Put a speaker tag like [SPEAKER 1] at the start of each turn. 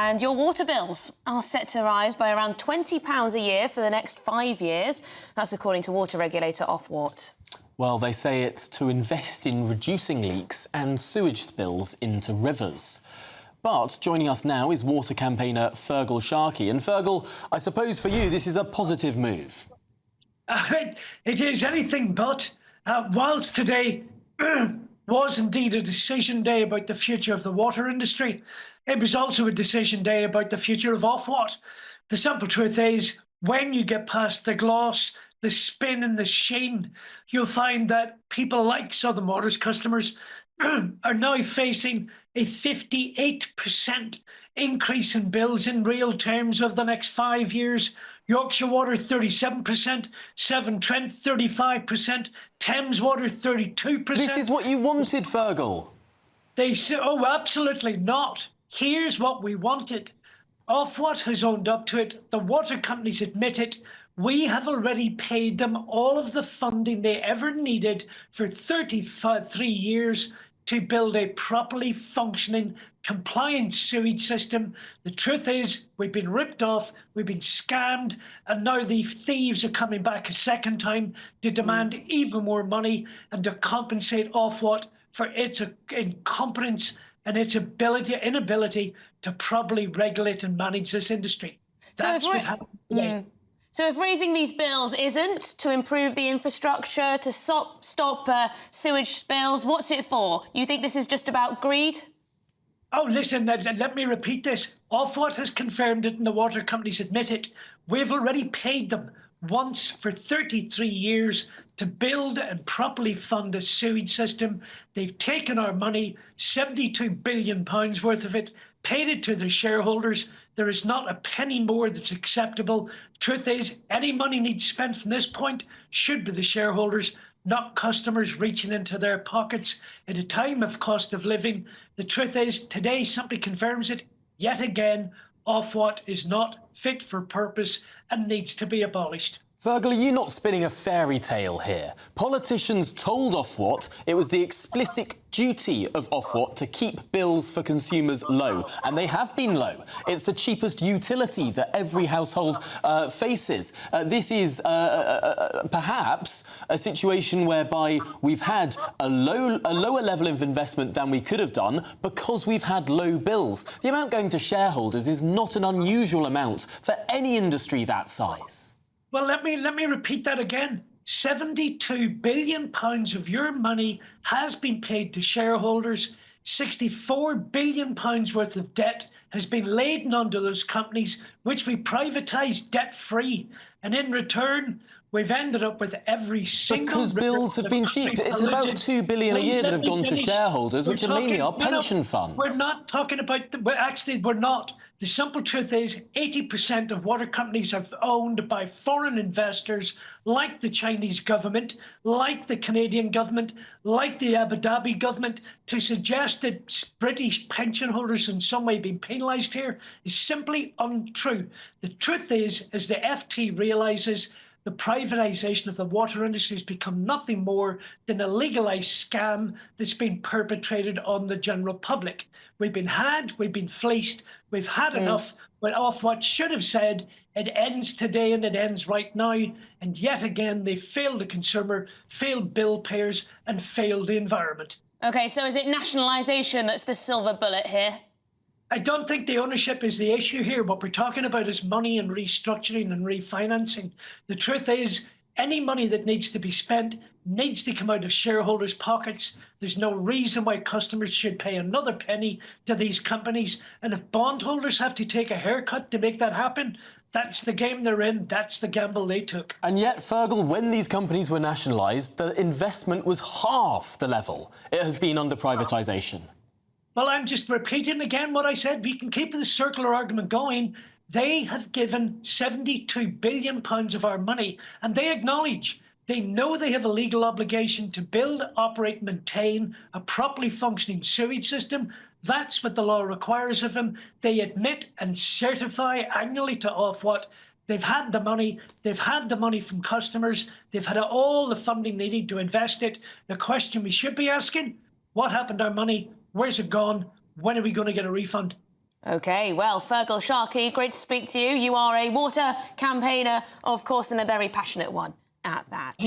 [SPEAKER 1] And your water bills are set to rise by around £20 a year for the next 5 years. That's according to water regulator Ofwat.
[SPEAKER 2] Well, they say it's to invest in reducing leaks and sewage spills into rivers. But joining us now is water campaigner Fergal Sharkey. And Fergal, I suppose for you this is a positive move.
[SPEAKER 3] It is anything but. Whilst today was indeed a decision day about the future of the water industry, it was also a decision day about the future of Ofwat. The simple truth is, when you get past the gloss, the spin and the sheen, you'll find that people like Southern Water's customers are now facing a 58% increase in bills in real terms over the next 5 years. Yorkshire Water 37%, Severn Trent 35%, Thames Water 32%.
[SPEAKER 2] This is what you wanted, Fergal.
[SPEAKER 3] They say, oh, absolutely not. Here's what we wanted. Ofwat has owned up to it. The water companies admit it. We have already paid them all of the funding they ever needed for 33 years to build a properly functioning, compliant sewage system. The truth is, we've been ripped off, we've been scammed, and now the thieves are coming back a second time to demand even more money and to compensate Ofwat for its incompetence and its inability to properly regulate and manage this industry. That's what happened today.
[SPEAKER 1] So if raising these bills isn't to improve the infrastructure, to stop sewage spills, what's it for? You think this is just about greed?
[SPEAKER 3] Oh, listen, let me repeat this. Ofwat has confirmed it and the water companies admit it. We've already paid them once for 33 years to build and properly fund a sewage system. They've taken our money, £72 billion worth of it, paid it to the shareholders. There is not a penny more that's acceptable. Truth is, any money needs spent from this point should be the shareholders, not customers reaching into their pockets at a time of cost of living. The truth is, today simply confirms it yet again. Ofwat is not fit for purpose and needs to be abolished.
[SPEAKER 2] Fergal, are you not spinning a fairy tale here? Politicians told Ofwat it was the explicit duty of Ofwat to keep bills for consumers low, and they have been low. It's the cheapest utility that every household faces. This is perhaps a situation whereby we've had a lower level of investment than we could have done because we've had low bills. The amount going to shareholders is not an unusual amount for any industry that size.
[SPEAKER 3] Well, let me repeat that again. £72 billion of your money has been paid to shareholders. £64 billion worth of debt has been laden onto those companies, which we privatised debt-free. And in return, we've ended up with every single...
[SPEAKER 2] Because bills have been cheap. It's about £2 billion a year that have gone to shareholders, which are mainly our pension funds.
[SPEAKER 3] We're not talking about... Actually, we're not. The simple truth is 80% of water companies are owned by foreign investors like the Chinese government, like the Canadian government, like the Abu Dhabi government. To suggest that British pension holders in some way being penalised here is simply untrue. The truth is, as the FT realises, the privatisation of the water industry has become nothing more than a legalised scam that's been perpetrated on the general public. We've been had, we've been fleeced, we've had enough, but Ofwat should have said it ends today and it ends right now. And yet again, they failed the consumer, failed bill payers and failed the environment.
[SPEAKER 1] OK, so is it nationalisation that's the silver bullet here?
[SPEAKER 3] I don't think the ownership is the issue here. What we're talking about is money and restructuring and refinancing. The truth is, any money that needs to be spent needs to come out of shareholders' pockets. There's no reason why customers should pay another penny to these companies. And if bondholders have to take a haircut to make that happen, that's the game they're in. That's the gamble they took.
[SPEAKER 2] And yet, Fergal, when these companies were nationalised, the investment was half the level it has been under privatisation.
[SPEAKER 3] Well, I'm just repeating again what I said. We can keep the circular argument going. They have given £72 billion of our money, and they acknowledge, they know they have a legal obligation to build, operate, maintain a properly functioning sewage system. That's what the law requires of them. They admit and certify annually to Ofwat. They've had the money. They've had the money from customers. They've had all the funding they need to invest it. The question we should be asking, what happened to our money? Where's it gone? When are we going to get a refund?
[SPEAKER 1] OK, well, Fergal Sharkey, great to speak to you. You are a water campaigner, of course, and a very passionate one at that.